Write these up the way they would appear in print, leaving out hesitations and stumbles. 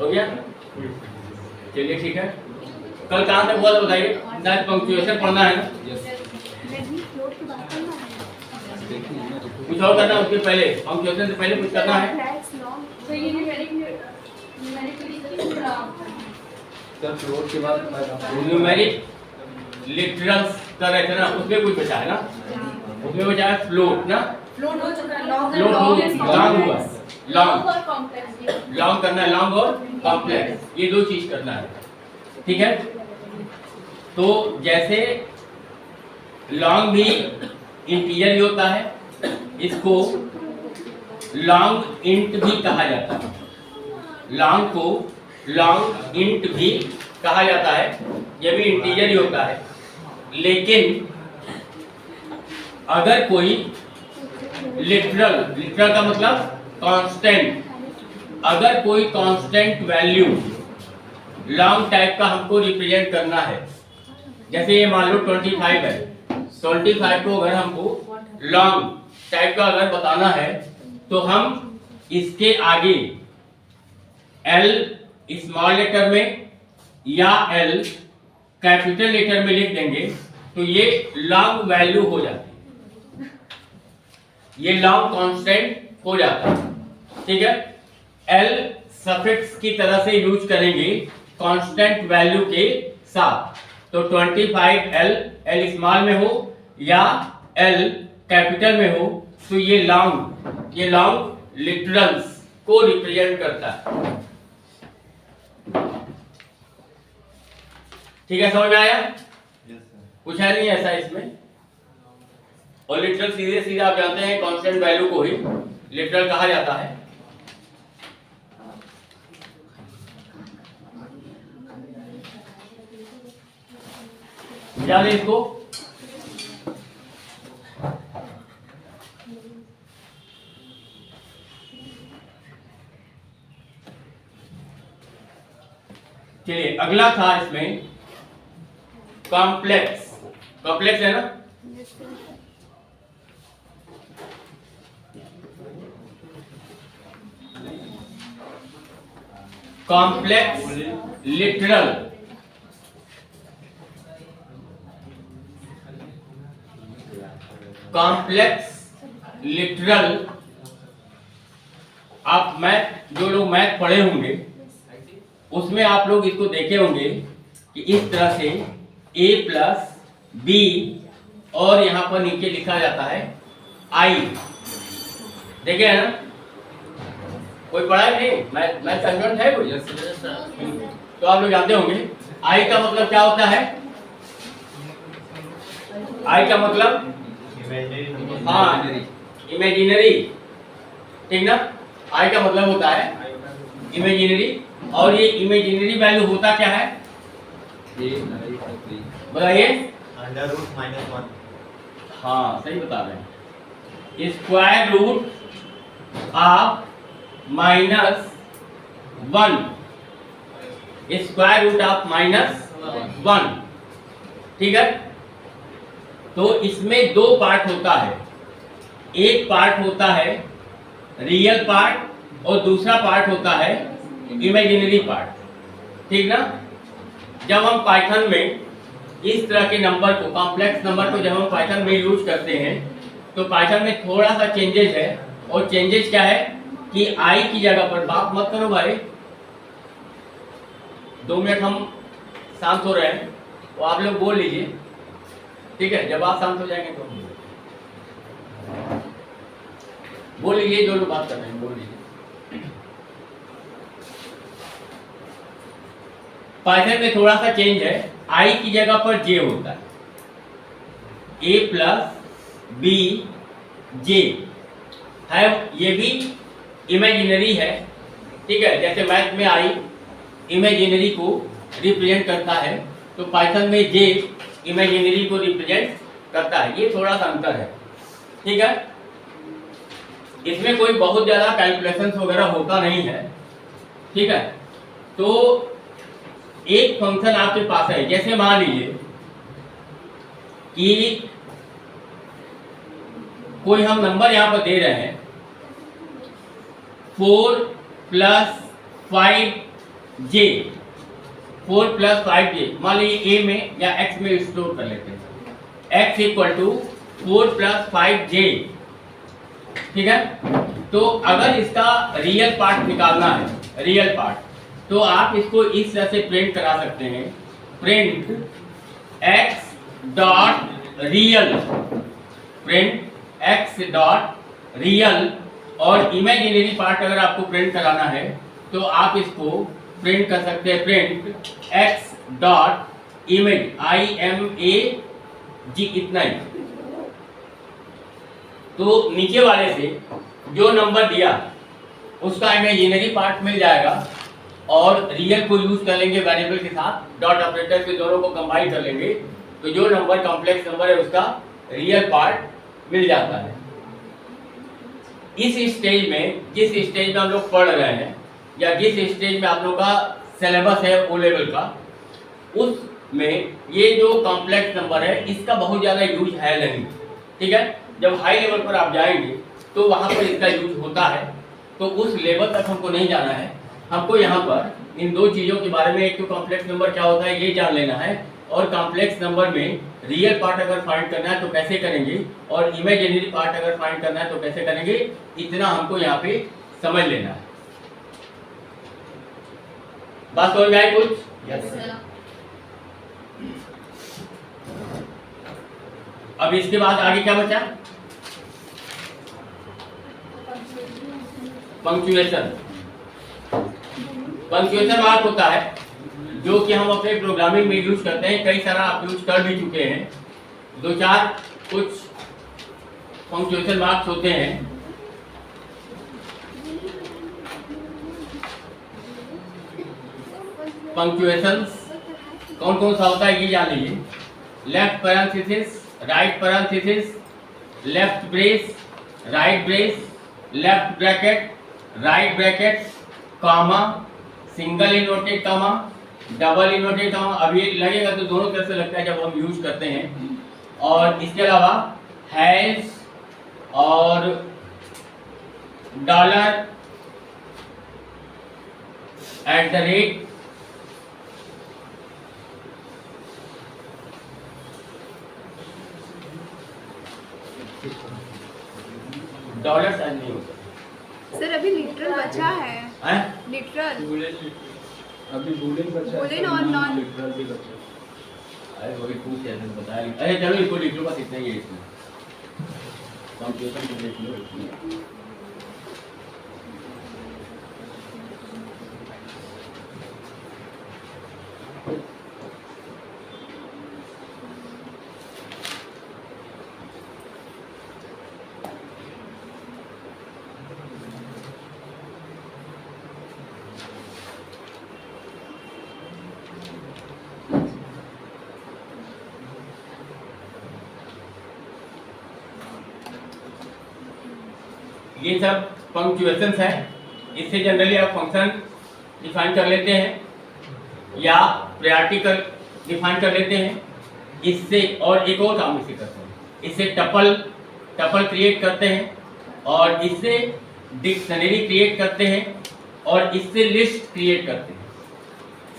हो गया? चलिए ठीक है। कल कहाँ तक हुआ था बताइए? शायद पंक्चुएशन पढ़ना है ना? कुछ और करना है उसके पहले? पंक्चुएशन से पहले कुछ करना है? फ्लोट के बाद न्यूमेरिक लिटरल्स कर रहे थे ना, उसमें कुछ बचा है ना? उसमें बचा है फ्लोट ना? फ्लोट हो चुका है, फ्लोट हो लॉन्ग हुआ, लॉन्ग करना है, लॉन्ग और कॉम्प्लेक्स, ये दो चीज करना है। ठीक है? तो जैसे लॉन्ग भी इंटीजर ही होता है, इसको लॉन्ग इंट भी कहा जाता है। लॉन्ग को लॉन्ग इंट भी कहा जाता है, यह भी इंटीजर ही होता है। लेकिन अगर कोई लिटरल का मतलब कांस्टेंट, अगर कोई कांस्टेंट वैल्यू लॉन्ग टाइप का हमको रिप्रेजेंट करना है, जैसे ये मान लो 25 है, 25 को अगर हमको लॉन्ग टाइप का अगर बताना है तो हम इसके आगे L स्मॉल लेटर में या L कैपिटल लेटर में लिख देंगे तो ये लॉन्ग वैल्यू हो जाती है, ये लॉन्ग कांस्टेंट हो जाता है। ठीक है? L सफिक्स की तरह से यूज करेंगे कांस्टेंट वैल्यू के साथ, तो 25L स्मॉल में हो या L कैपिटल में हो तो ये लॉन्ग लिटरल्स को रिप्रेजेंट करता है। ठीक है, समझ में आया? कुछ है नहीं ऐसा इसमें। और लिटरल सीधे सीधे आप जानते हैं कांस्टेंट वैल्यू को ही लिटरल कहा जाता है। याद है इसको? चलिए अगला था इसमें कॉम्प्लेक्स। कॉम्प्लेक्स है ना? कॉम्प्लेक्स लिटरल, कॉम्प्लेक्स लिटरल आप मैथ, जो लोग मैथ पढ़े होंगे उसमें आप लोग इसको देखे होंगे कि इस तरह से a प्लस बी और यहां पर नीचे लिखा जाता है i। देखे है ना? कोई पढ़ा है नहीं? मैथ स्टूडेंट है कोई? तो आप लोग जानते होंगे i का मतलब क्या होता है? i का मतलब हाँ इमेजिनरी, ठीक ना? i का मतलब होता है इमेजिनरी, और ये इमेजिनरी वैल्यू होता क्या है बताइए? √-1। हाँ सही बता रहे हैं, square root of -1, square root of -1। ठीक है? तो इसमें दो पार्ट होता है, एक पार्ट होता है रियल पार्ट और दूसरा पार्ट होता है इमेजिनरी पार्ट। ठीक ना? जब हम पाइथन में इस तरह के नंबर को, कॉम्प्लेक्स नंबर को जब हम पाइथन में यूज करते हैं तो पाइथन में थोड़ा सा चेंजेस है, और चेंजेस क्या है कि आई की जगह पर, बात मत करो भाई, 2 मिनट हम शांत हो रहे हैं, तो आप लोग बोल लीजिए। ठीक है? जब आप शांत हो जाएंगे तो बोल लीजिए, जो लोग बात कर रहे हैं बोल लीजिए। पाइथन में थोड़ा सा चेंज है, आई की जगह पर जे होता है, a प्लस बी जे है, ये भी इमेजिनरी है। ठीक है? जैसे मैथ में आई इमेजिनरी को रिप्रेजेंट करता है, तो पाइथन में जे इमेजिनरी को रिप्रेजेंट करता है, ये थोड़ा सा अंतर है। ठीक है? इसमें कोई बहुत ज्यादा कैलकुलेशंस वगैरह होता नहीं है। ठीक है? तो एक फंक्शन आपके पास है, जैसे मान लीजिए कि कोई हम नंबर यहां पर दे रहे हैं 4 + 5J, 4 + 5J, मान लीजिए ए में या एक्स में स्टोर कर लेते हैं। x = 4 + 5J, ठीक है। तो अगर इसका रियल पार्ट निकालना है, रियल पार्ट, तो आप इसको इस तरह से प्रिंट करा सकते हैं, प्रिंट x.real, प्रिंट x.real, और इमेजिनरी पार्ट अगर आपको प्रिंट कराना है तो आप इसको प्रिंट कर सकते हैं, प्रिंट x.image, IMAG, इतना ही। तो नीचे वाले से जो नंबर दिया उसका इमेजिनरी पार्ट मिल जाएगा और रियल को यूज कर लेंगे वेरिएबल के साथ, डॉट ऑपरेटर से दोनों को कंबाइन कर लेंगे, तो जो नंबर कॉम्प्लेक्स नंबर है उसका रियल पार्ट मिल जाता है। इस स्टेज में, जिस स्टेज में हम लोग पढ़ रहे हैं या जिस स्टेज में आप लोग का सिलेबस है ओ लेवल का, उसमें ये जो कॉम्प्लेक्स नंबर है इसका बहुत ज़्यादा यूज है नहीं, ठीक है। जब हाई लेवल पर आप जाएंगे तो वहाँ पर इसका यूज होता है, तो उस लेवल तक हमको नहीं जाना है। हमको यहाँ पर इन दो चीज़ों के बारे में, एक तो कॉम्प्लेक्स नंबर क्या होता है ये जान लेना है, और कॉम्प्लेक्स नंबर में रियल पार्ट अगर फाइंड करना है तो कैसे करेंगे, और इमेजिनरी पार्ट अगर फाइंड करना है तो कैसे करेंगे, इतना हमको यहाँ पे समझ लेना है। बात समझ में आई कुछ? अब इसके बाद आगे क्या बचा? पंक्चुएशन। पंक्चुएशन मार्क होता है जो कि हम अपने प्रोग्रामिंग में यूज करते हैं, कई सारा आप यूज कर भी चुके हैं। दो चार कुछ पंक्चुएशन मार्क्स होते हैं। पंक्चुएशंस कौन कौन सा होता है ये जान लीजिए। Left parenthesis, right parenthesis, left brace, right brace, left bracket, right bracket, comma, single inverted comma, double inverted comma. अब ये लगेगा तो दोनों तरफ से लगता है जब हम यूज करते हैं। और इसके अलावा हैश और $, @ डॉलर साइन नहीं होता सर। अभी लिटरल बचा है, लिटरल अभी बूलियन बचा है, बूलियन और नॉन लिटरल भी बचा है। अरे वही पूछ ऐसे बताया। अरे चलो इसको लिख लो, बस इतना ही है इसमें। कंप्यूटर में लिख लो इसमें। ये सब पंक्चुएशंस है। इससे जनरली आप फंक्शन डिफाइन कर लेते हैं या प्रायोरिटी कर डिफाइन कर लेते हैं। इससे और एक और काम इसे करते हैं, इससे टपल क्रिएट करते हैं, और इससे डिक्शनरी क्रिएट करते हैं, और इससे लिस्ट क्रिएट करते हैं,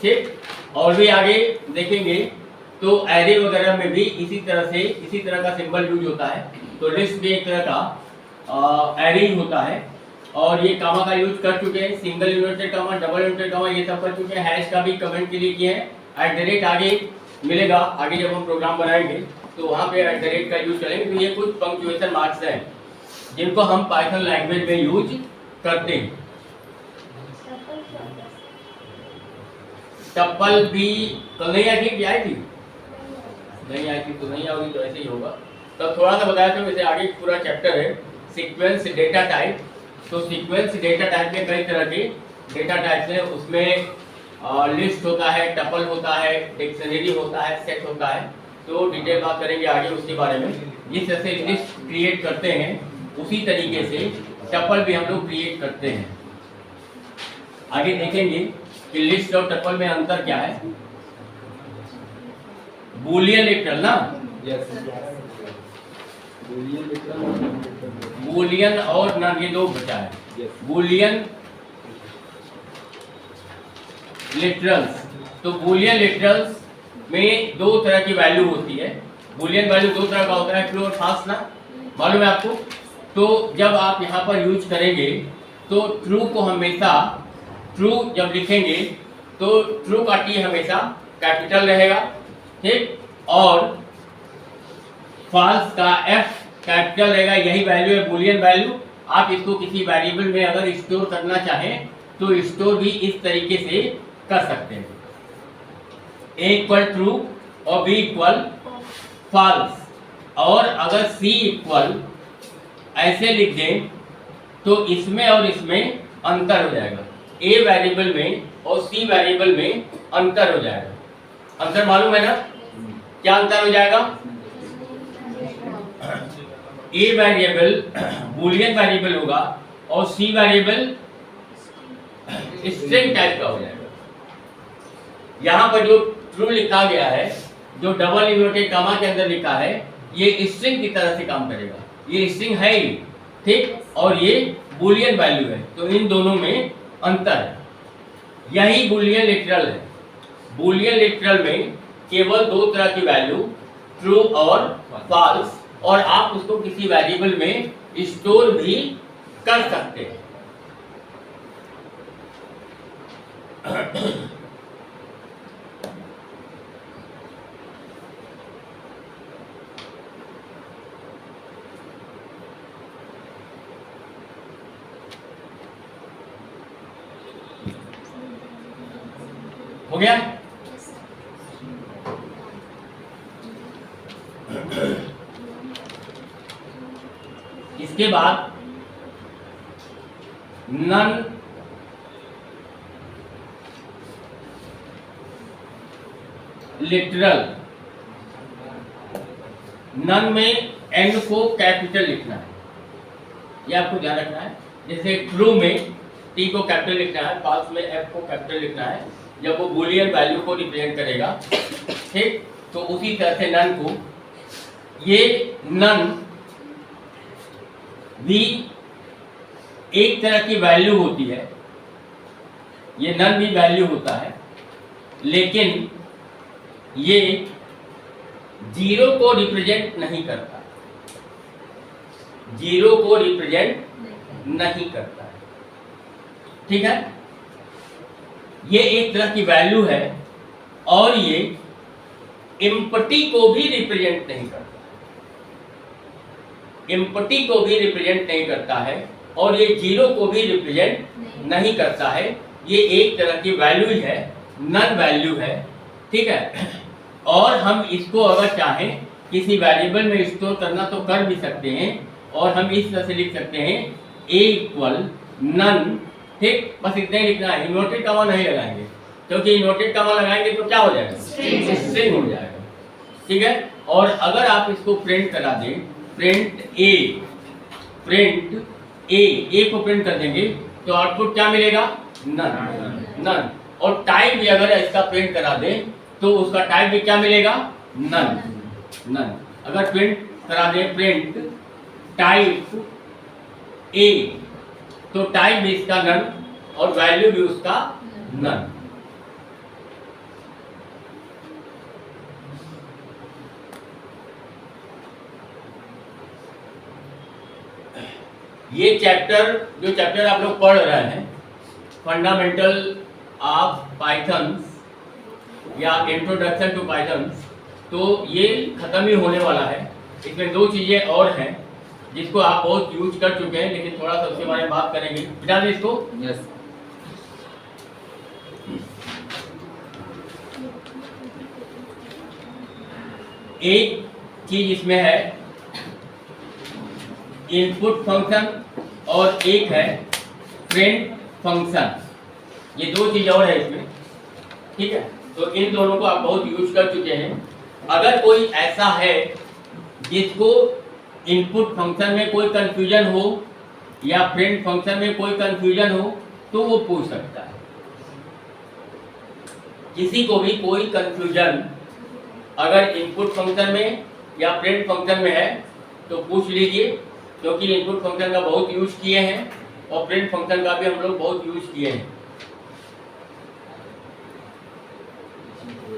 ठीक। और भी आगे देखेंगे तो एरे वगैरह में भी इसी तरह का सिंबल यूज होता है। तो लिस्ट भी एक तरह का एरे ही होता है। और ये कामा का यूज कर चुके हैं, single inverted comma, double inverted comma, ये सब कर चुके हैं। हैश का भी कमेंट के लिए किए हैं। @ आगे मिलेगा, आगे जब हम प्रोग्राम बनाएंगे तो वहाँ पे @ का यूज करेंगे। तो ये कुछ पंक्चुएशन मार्क्स हैं जिनको हम पाइथन लैंग्वेज में यूज करते हैं। टप्पल भी कल नहीं आई थी, आई थी नहीं आई थी तो नहीं आओगी, तो ऐसे ही होगा। तब थोड़ा सा बताया था, वैसे आगे पूरा चैप्टर है सीक्वेंस डेटा टाइप। तो सीक्वेंस डेटा टाइप में कई तरह के डेटा टाइप्स हैं। उसमें लिस्ट होता है, टपल होता है, डिक्शनरी होता है, सेट होता है। तो डिटेल बात करेंगे आगे उसके बारे में। जिस तरह से लिस्ट क्रिएट करते हैं उसी तरीके से टपल भी हम लोग क्रिएट करते हैं। आगे देखेंगे कि लिस्ट और टपल में अंतर क्या है। बूलियन लिटरल ना, बूलियन और नॉन, ये दो बचा है। Boolean literals. तो बूलियन लिटरल्स में दो तरह की वैल्यू होती है। बूलियन वैल्यू दो तरह का होता है, ट्रू और फाल्स ना, मालूम है आपको। तो जब आप यहाँ पर यूज करेंगे तो ट्रू को हमेशा, ट्रू जब लिखेंगे तो ट्रू का टी हमेशा कैपिटल रहेगा, ठीक, और फाल्स का एफ कैपिटल रहेगा। यही वैल्यू है बूलियन वैल्यू। आप इसको किसी वेरिएबल में अगर स्टोर करना चाहें तो स्टोर भी इस तरीके से कर सकते हैं, A इक्वल ट्रू और B इक्वल फॉल्स। और अगर C इक्वल ऐसे लिख दें तो इसमें और इसमें अंतर हो जाएगा, A वेरिएबल में और C वेरिएबल में अंतर हो जाएगा। अंतर मालूम है ना, क्या अंतर हो जाएगा? A वेरिएबल बूलियन वेरिएबल होगा और C वेरिएबल स्ट्रिंग टाइप का हो जाएगा। यहाँ पर जो ट्रू लिखा गया है, जो डबल इन्वर्टेड कॉमा के अंदर लिखा है, ये स्ट्रिंग की तरह से काम करेगा। ये स्ट्रिंग है ही, ठीक, और ये बूलियन वैल्यू है, तो इन दोनों में अंतर है। यही बूलियन लिटरल है। बूलियन लिटरल में केवल दो तरह की वैल्यू, ट्रू और फॉल्स, और आप उसको किसी वेरिएबल में स्टोर भी कर सकते हैं। हो गया? इसके बाद नन लिटरल। नन में एन को कैपिटल लिखना है, ये आपको ध्यान रखना है। जैसे ट्रू में टी को कैपिटल लिखना है, फॉल्स में एफ को कैपिटल लिखना है जब वो बूलियन वैल्यू को रिप्रेजेंट करेगा, ठीक। तो उसी तरह से नन को, ये नन भी एक तरह की वैल्यू होती है, ये नन भी वैल्यू होता है, लेकिन ये जीरो को रिप्रेजेंट नहीं करता, जीरो को रिप्रेजेंट नहीं करता है, ठीक है। ये एक तरह की वैल्यू है और ये एम्प्टी को भी रिप्रेजेंट नहीं करता, एम्प्टी को भी रिप्रेजेंट नहीं करता है, और ये जीरो को भी रिप्रेजेंट नहीं करता है। ये एक तरह की वैल्यू है, नन वैल्यू है, ठीक है। और हम इसको अगर चाहें किसी वेरिएबल में स्टोर करना तो कर भी सकते हैं, और हम इस तरह से लिख सकते हैं A इक्वल नन, ठीक। बस इतना ही लिखना है, इन्वर्टेड कॉमा नहीं लगाएंगे, क्योंकि इन्वर्टेड कॉमा लगाएंगे तो क्या हो जाएगा, स्ट्रिंग हो जाएगा, ठीक है। और अगर आप इसको प्रिंट करा दें, प्रिंट ए को प्रिंट कर देंगे तो आउटपुट क्या मिलेगा, नन, नन। और टाइप भी अगर इसका प्रिंट करा दें तो उसका टाइप भी क्या मिलेगा, नन, नन। अगर प्रिंट करा दें प्रिंट टाइप ए, तो टाइप भी इसका नन और वैल्यू भी उसका नन। ये चैप्टर, जो चैप्टर आप लोग पढ़ रहे हैं, फंडामेंटल ऑफ पाइथन या इंट्रोडक्शन टू पाइथन, तो ये खत्म ही होने वाला है। इसमें दो चीजें और हैं जिसको आप बहुत यूज कर चुके हैं, लेकिन थोड़ा सा उसके बारे में बात करेंगे। बिठा दें इसको। यस। एक चीज इसमें है इनपुट फंक्शन और एक है प्रिंट फंक्शन, ये दो चीज और है इसमें, ठीक है। तो इन दोनों को आप बहुत यूज कर चुके हैं। अगर कोई ऐसा है जिसको इनपुट फंक्शन में कोई कंफ्यूजन हो या प्रिंट फंक्शन में कोई कंफ्यूजन हो तो वो पूछ सकता है। किसी को भी कोई कंफ्यूजन अगर इनपुट फंक्शन में या प्रिंट फंक्शन में है तो पूछ लीजिए, क्योंकि इनपुट फंक्शन का बहुत यूज किए हैं और प्रिंट फंक्शन का भी हम लोग बहुत यूज किए हैं।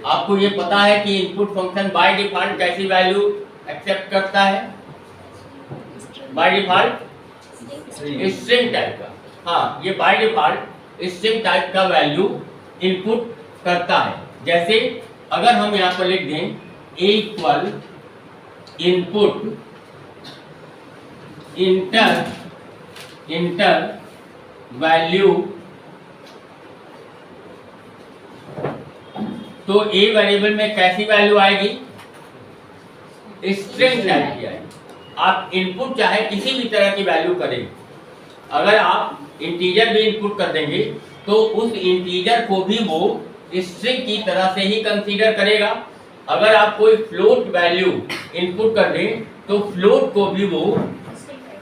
आपको ये पता है कि इनपुट फंक्शन बाय डिफॉल्ट कैसी वैल्यू एक्सेप्ट करता है? बाय डिफॉल्ट स्ट्रिंग टाइप का। हाँ, ये बाय डिफॉल्ट स्ट्रिंग टाइप का वैल्यू इनपुट करता है। जैसे अगर हम यहाँ पर लिख दें a equal input inter value, तो a वेरिएबल में कैसी वैल्यू आएगी? स्ट्रिंग टाइप की आएगी। आप इनपुट चाहे किसी भी तरह की वैल्यू करें, अगर आप इंटीजर भी इनपुट कर देंगे तो उस इंटीजर को भी वो स्ट्रिंग की तरह से ही कंसीडर करेगा। अगर आप कोई फ्लोट वैल्यू इनपुट कर दें तो फ्लोट को भी वो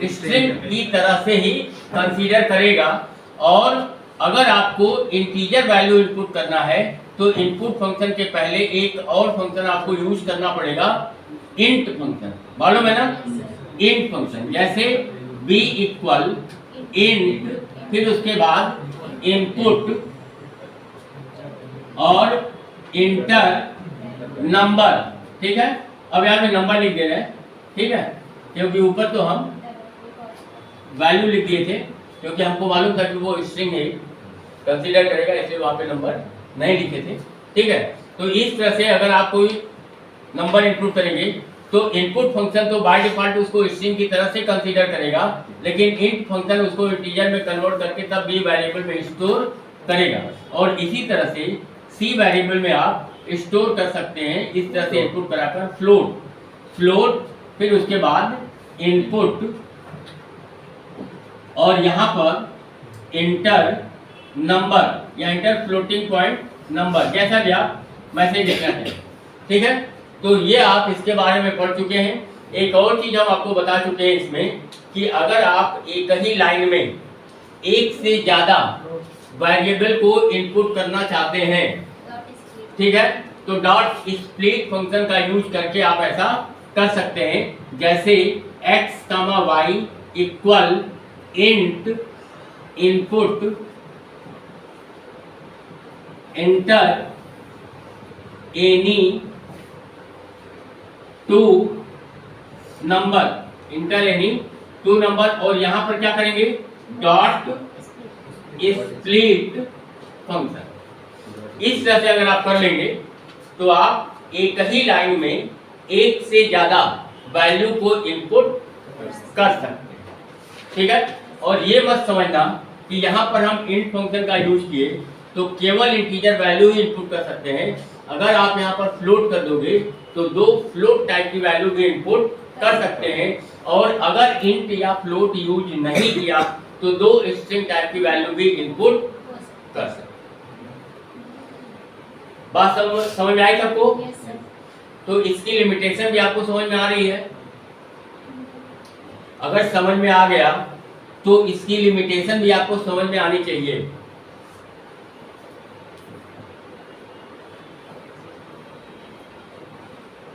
स्ट्रिंग की तरह से ही कंसीडर करेगा। और अगर आपको इंटीजर वैल्यू इनपुट करना है तो इनपुट फंक्शन के पहले एक और फंक्शन आपको यूज करना पड़ेगा, इंट फंक्शन। मालूम है ना? इंट फंक्शन, जैसे b इक्वल इंट, फिर उसके बाद इनपुट और इंटर नंबर। ठीक है, अब यहाँ पे नंबर लिख दे रहे हैं, ठीक है, क्योंकि ऊपर तो हम वैल्यू लिख दिए थे, क्योंकि हमको मालूम था कि वो स्ट्रिंग है, कंसीडर करेगा, इसलिए वहाँ पे नंबर नहीं लिखे थे। ठीक है, तो इस तरह से अगर आप कोई नंबर इनपुट करेंगे तो इनपुट फंक्शन तो बाय डिफॉल्ट उसको स्ट्रिंग की तरह से कंसीडर करेगा, लेकिन इंट फंक्शन उसको इंटीजर में कन्वर्ट करके तब b वेरिएबल में स्टोर करेगा। और इसी तरह से c वेरिएबल में आप स्टोर कर सकते हैं, इस तरह से इनपुट कराकर फ्लोट, फिर उसके बाद इनपुट और यहाँ पर इंटर नंबर या इंटर फ्लोटिंग पॉइंट नंबर, जैसा भी आप मैसेज देखना चाहिए। ठीक है, तो ये आप इसके बारे में पढ़ चुके हैं। एक और चीज हम आपको बता चुके हैं इसमें कि अगर आप एक ही लाइन में एक से ज्यादा वेरिएबल को इनपुट करना चाहते हैं, ठीक है, तो डॉट स्प्लिट फंक्शन का यूज करके आप ऐसा कर सकते हैं। जैसे x, y equal int input inter any two number, inter any two number, और यहां पर क्या करेंगे? Dot split function. इस तरह से अगर आप कर लेंगे तो आप एक ही लाइन में एक से ज्यादा वैल्यू को इनपुट कर सकते हैं। ठीक है, और ये मत समझना कि यहाँ पर हम इंट फंक्शन का यूज किए तो केवल इंटीजर वैल्यू ही इनपुट कर सकते हैं। अगर आप यहाँ पर फ्लोट कर दोगे तो दो फ्लोट टाइप की वैल्यू भी इनपुट कर सकते हैं, और अगर इंट या फ्लोट यूज नहीं किया तो दो स्ट्रिंग टाइप की वैल्यू भी इनपुट कर सकते हैं। बात समझ में आई सबको? तो इसकी लिमिटेशन भी आपको समझ में आ रही है। अगर समझ में आ गया तो इसकी लिमिटेशन भी आपको समझ में आनी चाहिए।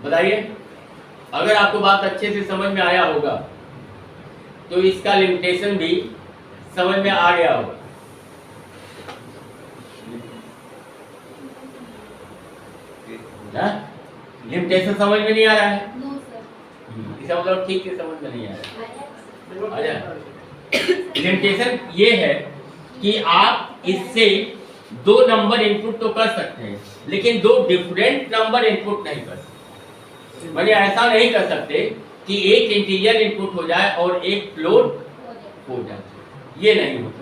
बताइए, अगर आपको बात अच्छे से समझ में आया होगा तो इसका लिमिटेशन भी समझ में आ गया होगा। लिमिटेशन समझ में नहीं आ रहा है? इसका मतलब ठीक से समझ में नहीं आ रहा है। लिमिटेशन ये है कि आप इससे दो नंबर इनपुट तो कर सकते हैं, लेकिन दो डिफरेंट नंबर इनपुट नहीं कर सकते। मतलब ऐसा नहीं कर सकते कि एक इंटीजर इनपुट हो जाए और एक फ्लोट हो जाए, ये नहीं होता।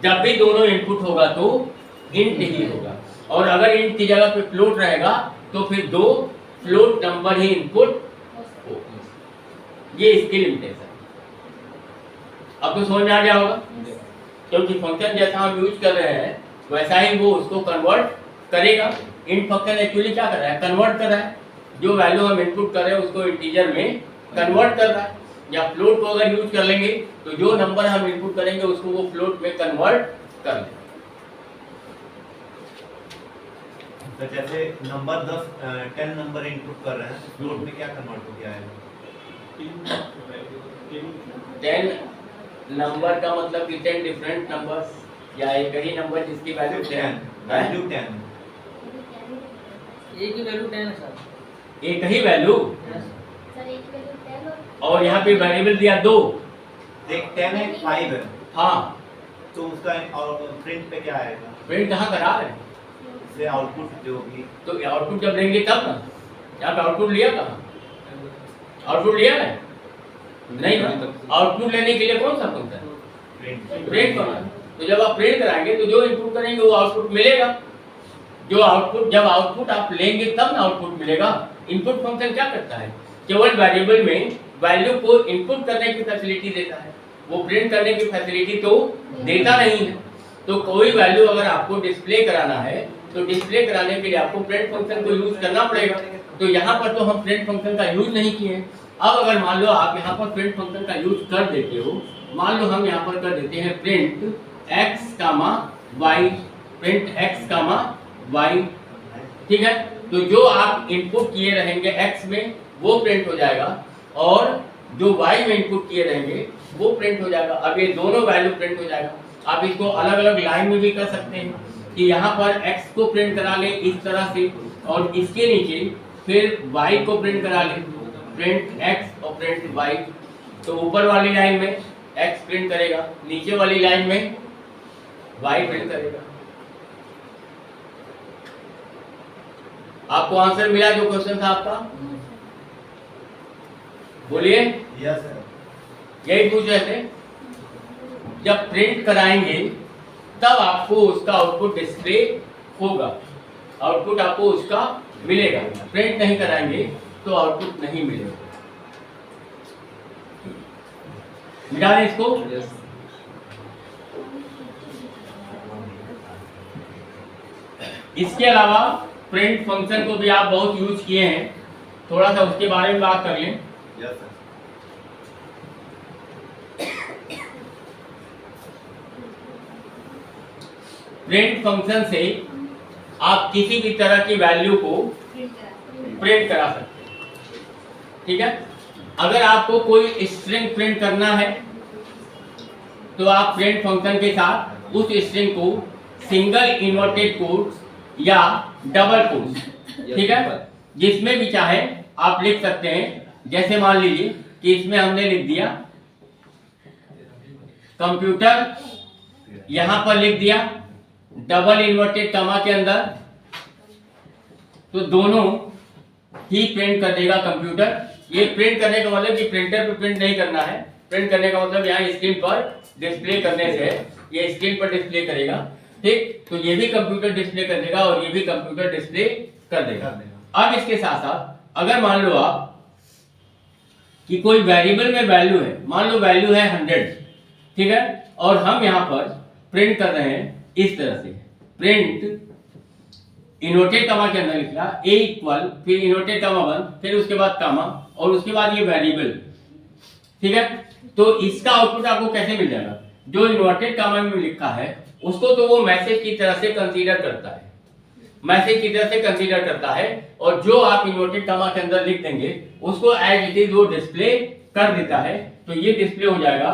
जब भी दोनों इनपुट होगा तो इंट ही होगा, और अगर इंट की जगह पे फ्लोट रहेगा तो फिर दो फ्लोट नंबर ही इनपुट हो। ये इसकी लिमिटेशन। अब तो समझ में आ गया होगा, क्योंकि फंक्शन जैसा हम यूज कर रहे हैं वैसा ही वो उसको कन्वर्ट करेगा। इंट फंक्शन एक्चुअली क्या कर रहा है? कन्वर्ट कर रहा है। जो वैल्यू हम इनपुट कर रहे हैं उसको इंटीजर में कन्वर्ट कर रहा है। या फ्लोट को अगर यूज कर लेंगे तो जो नंबर हम इनपुट करेंगे उसको वो फ्लोट में कन्वर्ट कर लेगा। तो जैसे नंबर 10 नंबर इनपुट कर रहे हैं, फ्लोट में क्या कन्वर्ट हो गया है? 10 नंबर का मतलब कि 10 डिफरेंट नंबर्स या एक ही नंबर जिसकी वैल्यू 10 वैल्यू 10 एक ही वैल्यू 10 है सर। एक ही वैल्यू सर एक वैल्यू 10 और यहाँ पे वेरिएबल दिया 2। एक 10 है, 5 है, हाँ, तो उसका और प्रिंट पे क्या आएगा? प्रिंट कहाँ करा रहे हैं? से आउटपुट जो भी तो आउटपुट जब लेंगे तब ना, यहाँ पे आउटपुट लिया कहाँ? आउटपुट लिया है नहीं ना? आउटपुट लेने के लिए कौन सा फंक्शन? प्रिंट करना। तो जब आप प्रिंट कराएंगे तो जो इनपुट करेंगे वो आउटपुट मिलेगा। जो आउटपुट, जब आउटपुट आप लेंगे तब ना आउटपुट मिलेगा। इनपुट फंक्शन क्या करता है? केवल वेरिएबल में वैल्यू को इनपुट करने की फैसिलिटी देता है, वो प्रिंट करने की फैसिलिटी तो देता नहीं है। तो कोई वैल्यू अगर आपको डिस्प्ले कराना है तो डिस्प्ले कराने के लिए आपको प्रिंट फंक्शन को यूज करना पड़ेगा। तो यहाँ पर तो हम प्रिंट फंक्शन का यूज नहीं किए हैं। अब अगर मान लो आप यहाँ पर प्रिंट फंक्शन का यूज कर देते हो, मान लो हम यहाँ पर कर देते हैं प्रिंट x कामा y, प्रिंट x कामा y, ठीक है। तो जो आप इनपुट किए रहेंगे x में वो प्रिंट हो जाएगा और जो y में इनपुट किए रहेंगे वो प्रिंट हो जाएगा। अब ये दोनों वैल्यू प्रिंट हो जाएगा। आप इसको अलग अलग लाइन में भी कर सकते हैं कि यहाँ पर x को प्रिंट करा लें इस तरह से और इसके नीचे फिर y को प्रिंट करा लें, प्रिंट x और प्रिंट y। तो ऊपर वाली लाइन में x प्रिंट करेगा, नीचे वाली लाइन में y प्रिंट करेगा। आपको आंसर मिला जो क्वेश्चन था आपका? बोलिए। Yes sir. यही पूछ रहे थे। जब प्रिंट कराएंगे तब आपको उसका आउटपुट डिस्प्ले होगा, आउटपुट आपको उसका मिलेगा। प्रिंट नहीं कराएंगे तो आउटपुट नहीं मिलेगा। मिटा दें इसको। इसके अलावा प्रिंट फंक्शन को भी आप बहुत यूज किए हैं, थोड़ा सा उसके बारे में बात कर लें। Yes sir. प्रिंट फंक्शन से आप किसी भी तरह की वैल्यू को प्रिंट करा सकते हैं, ठीक है। अगर आपको कोई स्ट्रिंग प्रिंट करना है तो आप प्रिंट फंक्शन के साथ उस स्ट्रिंग को सिंगल इन्वर्टेड कोट्स या डबल कोट्स, ठीक है, जिसमें भी चाहे आप लिख सकते हैं। जैसे मान लीजिए कि इसमें हमने लिख दिया कंप्यूटर, यहां पर लिख दिया डबल इन्वर्टेड कॉमा के अंदर, तो दोनों ही प्रिंट कर देगा कंप्यूटर। ये प्रिंट करने का मतलब कि प्रिंटर पे प्रिंट नहीं करना है, प्रिंट करने का मतलब यहाँ स्क्रीन पर डिस्प्ले करने से ये स्क्रीन पर डिस्प्ले करेगा, ठीक। तो ये भी कंप्यूटर डिस्प्ले कर देगा और ये भी कंप्यूटर डिस्प्ले कर देगा। अब इसके साथ साथ अगर मान लो आप कि कोई वेरिएबल में वैल्यू है, मान लो वैल्यू है 100, ठीक है, और हम यहाँ पर प्रिंट कर रहे हैं इस तरह से, प्रिंट इनवर्टेड कॉमा के अंदर लिखा a इक्वल, फिर इनवर्टेड कॉमा 1, फिर उसके बाद कॉमा और उसके बाद ये वेरिएबल, ठीक है। तो इसका आउटपुट आपको कैसे मिल जाएगा? जो इनवर्टेड कॉमा में लिखा है उसको तो वो मैसेज की तरह से कंसीडर करता है, मैसेज की तरह से कंसीडर करता है, और जो आप इनवर्टेड कॉमा के अंदर लिख देंगे उसको एज इट इज वो डिस्प्ले कर देता है। तो ये डिस्प्ले हो जाएगा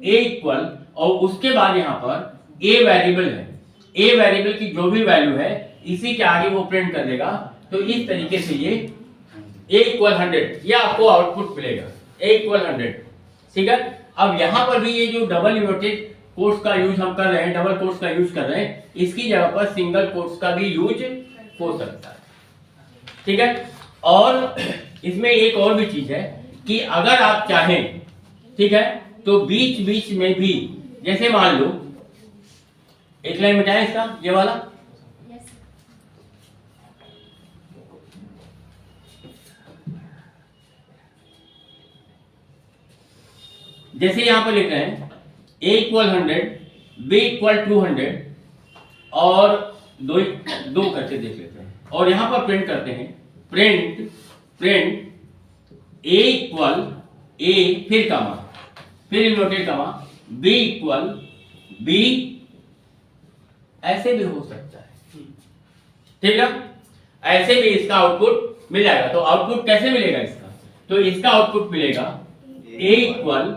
a इक्वल, और उसके बाद यहाँ पर a वेरिएबल है, a वेरिएबल की जो भी वैल्यू है इसी के आगे वो प्रिंट कर देगा। तो इस तरीके से ये a इक्वल 100 ये आपको आउटपुट मिलेगा, a इक्वल 100, ठीक है। अब यहाँ पर भी ये जो डबल इन्वर्टेड कोट्स का यूज हम कर रहे हैं, डबल कोट्स का यूज कर रहे हैं, इसकी जगह पर सिंगल कोट्स का भी यूज हो सकता है, ठीक है। और इसमें एक और भी चीज है कि अगर आप चाहें, ठीक है, तो बीच बीच में भी, जैसे मान लो एक लाइन मिटाएं इसका, ये वाला, जैसे यहां पर लिख रहे हैं a इक्वल 100, b इक्वल 200 और दो करके देख लेते हैं, और यहां पर प्रिंट करते हैं प्रिंट a इक्वल a, फिर कॉमा, फिर inverted comma, b equal b, ऐसे भी हो सकता है, ठीक है। ऐसे भी इसका आउटपुट मिल जाएगा। तो आउटपुट कैसे मिलेगा इसका? तो इसका आउटपुट मिलेगा a इक्वल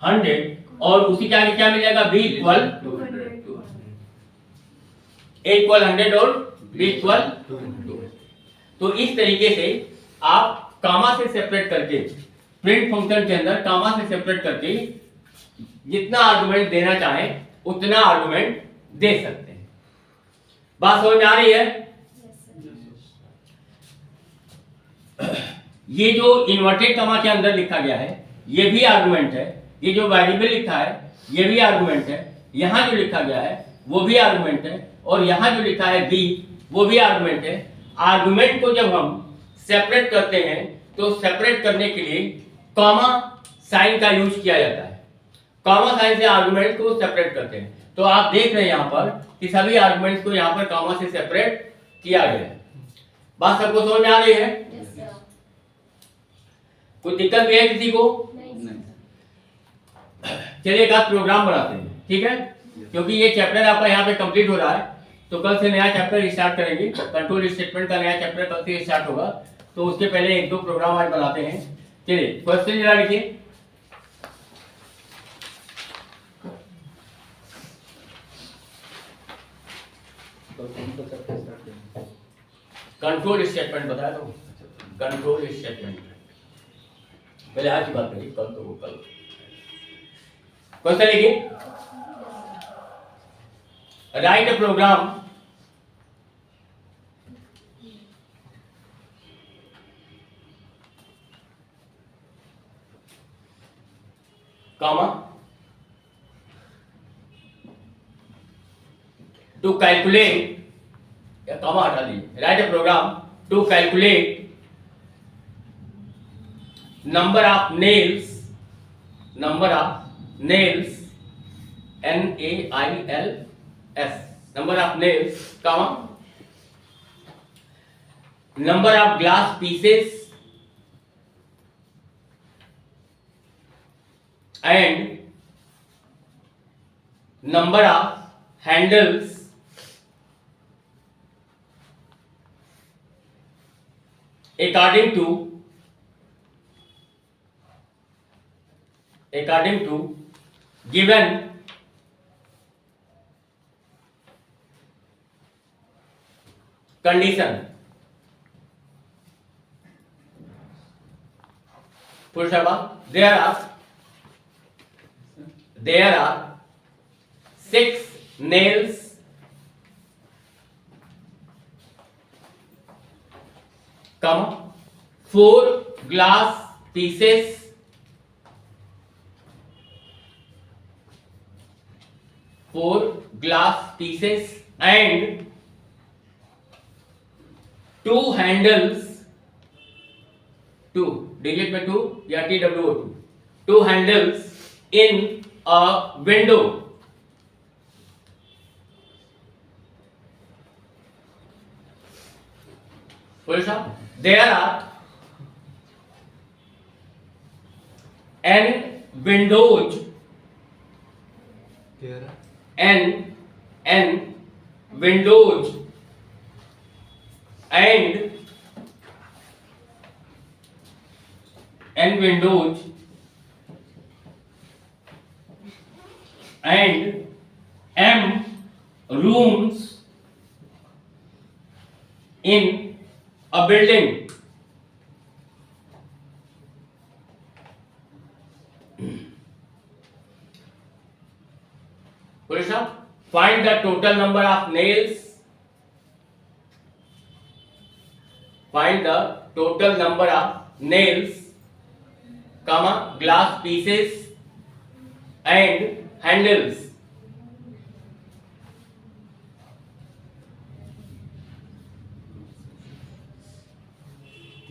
100 और उसी के आगे क्या मिल जाएगा? b इक्वल 200, a इक्वल 100 और b इक्वल 200। तो इस तरीके से आप कामा से सेपरेट करके, प्रिंट फंक्शन के अंदर कामा से सेपरेट करके जितना आर्गुमेंट देना चाहें उतना आर्गुमेंट दे सकते हैं। बात समझ में आ रही है? ये जो इन्वर्टेड कमा के अंदर लिखा गया है ये भी आर्गुमेंट है, ये जो वेरिएबल लिखा है ये भी आर्गुमेंट है, यहां जो लिखा गया है वो भी आर्गुमेंट है, और यहां जो लिखा है बी वो भी आर्गुमेंट है। आर्गुमेंट को जब हम सेपरेट करते हैं तो सेपरेट करने के लिए कॉमा साइन का यूज किया जाता है। कॉमा साइन से आर्गुमेंट को सेपरेट करते हैं। तो आप देख रहे हैं यहां पर कि सभी आर्गुमेंट्स को यहां पर कॉमा से सेपरेट किया गया है। बात सबको समझ में आ रही है? Yes, sir. कोई दिक्कत भी है किसी को? नहीं। चलिए एक आध प्रोग्राम बनाते हैं, ठीक है? क्योंकि ये चैप्टर आपका यहाँ पे कंप्लीट हो रहा है, तो कल से नया चैप्टर स्टार्ट करेंगे। कंट्रोल स्टेटमेंट का नया चैप्टर कल से स्टार्ट होगा, तो उसके पहले एक दो प्रोग्राम आज बनाते हैं। चलिए क्वेश्चन जरा लिखिए। तो कौन सा चैप्टर स्टार्ट करेंगे? कंट्रोल स्टेटमेंट बताया तो, कंट्रोल स्टेटमेंट पहले आज की बात करिए, कल तो कल क्वेश्चन लिखिए। Write a program comma to calculate, या comma हटा दीजिए, write a program to calculate number of nails N-A-I-L-S, number of nails, comma number of glass pieces and number of handles according to given condition. Full stop. There are 6 nails comma 4 glass pieces and 2 handles, 2 digit में 2 या TWO 2 handles in a window. Full stop. There are n windows and m rooms in a building. Full stop. Find the total number of nails. Find the total number of nails, comma glass pieces and handles.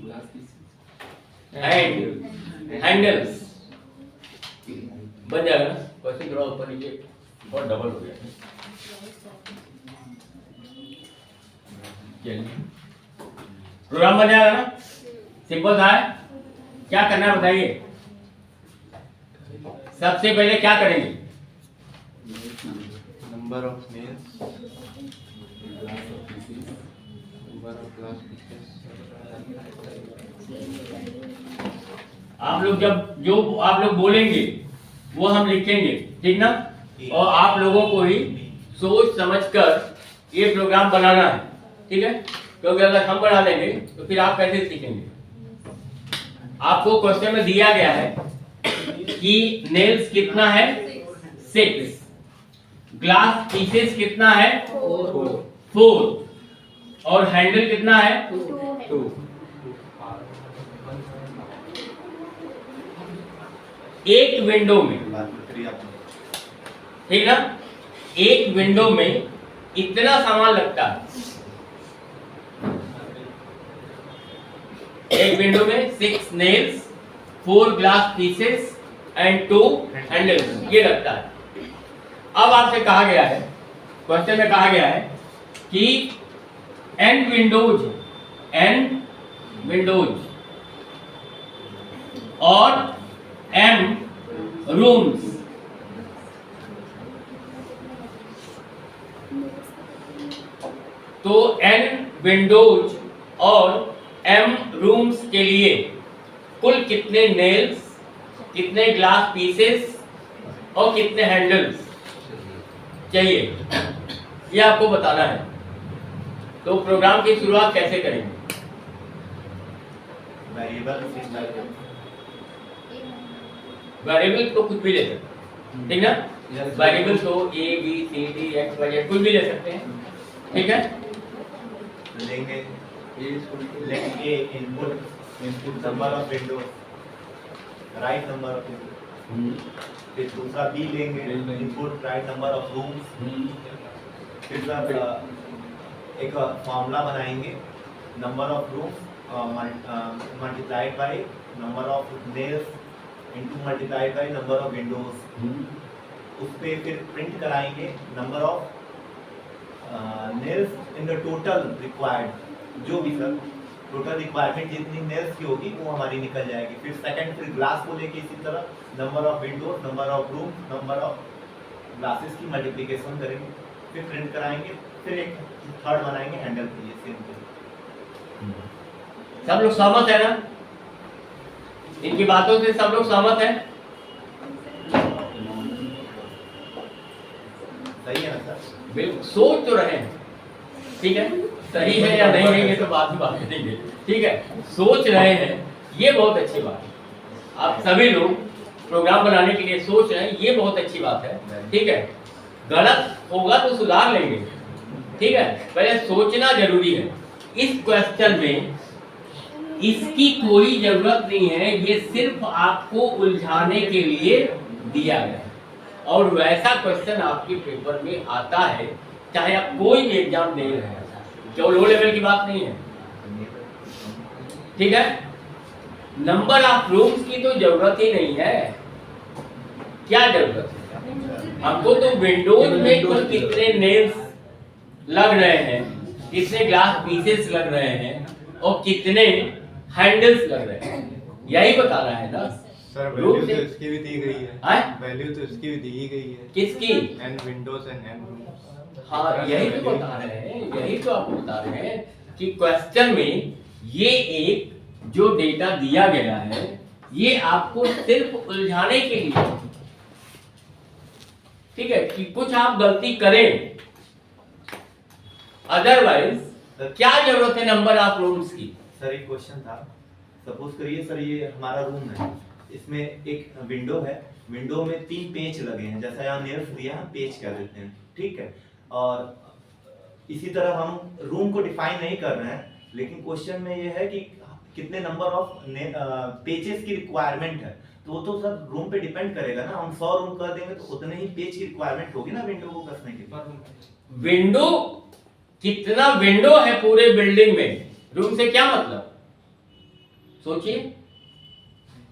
Glass pieces. And handles. बन जाएगा ना? Question थोड़ा ऊपर नीचे बहुत double हो गया। Programme बन जाएगा ना? सिंपल था। क्या करना है बताइए? सबसे पहले क्या करेंगे? Number of nails, number of glass pieces. आप लोग जो आप लोग बोलेंगे वो हम लिखेंगे, ठीक ना? और आप लोगों को ही सोच समझकर ये प्रोग्राम बनाना है, ठीक है? क्योंकि अगर हम बढ़ा लेंगे तो फिर आप कैसे सीखेंगे। आपको क्वेश्चन में दिया गया है कि नेल्स कितना है 6, ग्लास पीसेस कितना है 4 और हैंडल कितना है 2। एक विंडो में, बात करिए आप। ठीक ना, एक विंडो में इतना सामान लगता है। एक विंडो में 6 nails, 4 glass pieces and 2 handles, ये लगता है। अब आपसे कहा गया है, क्वेश्चन में कहा गया है कि n विंडोज और m रूम्स, तो n विंडोज और m रूम्स के लिए कुल कितने नेल्स, कितने ग्लास पीसेस और कितने हैंडल्स चाहिए, ये आपको बताना है। तो प्रोग्राम की शुरुआत कैसे करेंगे। वेरिएबल तो कुछ भी ले सकते हैं, ठीक ना, वेरिएबल तो A B C D X Y Z कुछ भी ले सकते हैं, ठीक है। लेंगे input number of window, right number of window, फिर दूसरा बी लेंगे input right number of rooms, फिर एक फॉर्मूला बनाएंगे number of rooms multiplied by number of nails into multiplied by number of Windows, उस पे फिर प्रिंट कराएंगे number of nails in the total required, जो भी सर टोटल रिक्वायरमेंट जितनी नेल्स की होगी वो हमारी निकल जाएगी। फिर सेकंड फिर ग्लास को लेके इसी तरह number of Windows, number of room, number of glasses की मल्टीप्लिकेशन करेंगे, फिर प्रिंट कराएंगे, फिर एक थर्ड बनाएंगे हैंडल के लिए। सिंपल। सब लोग सहमत है ना, इनकी बातों से सब लोग सहमत हैं। सही है ना सर? बिल्कुल, सोच तो रहे हैं, ठीक है, सही है या नहीं है ये तो बाद में बात करेंगे, ठीक है, सोच रहे हैं, ये बहुत अच्छी बात है। आप सभी लोग प्रोग्राम बनाने के लिए सोच रहे हैं, ये बहुत अच्छी बात है, ठीक है। गलत होगा तो सुधार लेंगे, ठीक है, पहले सोचना जरूरी है। इस क्वेश्चन में इसकी कोई जरूरत नहीं है, ये सिर्फ आपको उलझाने के लिए दिया गया है और वैसा क्वेश्चन आपके पेपर में आता है, चाहे आप कोई भी एग्जाम दे रहे हैं, जो लो लेवल की बात नहीं है, ठीक है। नंबर ऑफ रूम्स की तो जरूरत ही नहीं है, क्या जरूरत है हमको, तो विंडोज में कुल कितने नेल्स लग रहे हैं, कितने ग्लास पीसेस लग रहे हैं और कितने हैंडल्स लग रहे हैं, यही बताना है ना सर। वैल्यू तो इसकी भी दी गई है, वैल्यू तो इसकी भी दी गई है, किसकी, n Windows and n rooms. हाँ यही तो बता रहे हैं, यही तो आपको बता रहे हैं कि क्वेश्चन में ये एक जो डेटा दिया गया है ये आपको सिर्फ उलझाने के लिए, ठीक है, कि कुछ आप गलती करें, अदरवाइज क्या जरूरत है नंबर ऑफ रूम्स की। सर एक क्वेश्चन था, सपोज करिए सर ये हमारा रूम है, इसमें एक विंडो है, विंडो में 3 पेच लगे हैं, जैसा यहाँ नेल्स दिया हम पेच कह देते हैं, ठीक है। और इसी तरह हम रूम को डिफाइन नहीं कर रहे हैं, लेकिन क्वेश्चन में ये है कि कितने नंबर ऑफ पेजेस की रिक्वायरमेंट है, तो वो तो सर रूम पे डिपेंड करेगा ना। हम 100 रूम कर देंगे तो उतने ही पेज की रिक्वायरमेंट होगी ना विंडो को कसने के लिए। विंडो, कितना विंडो है पूरे बिल्डिंग में, रूम से क्या मतलब, सोचिए।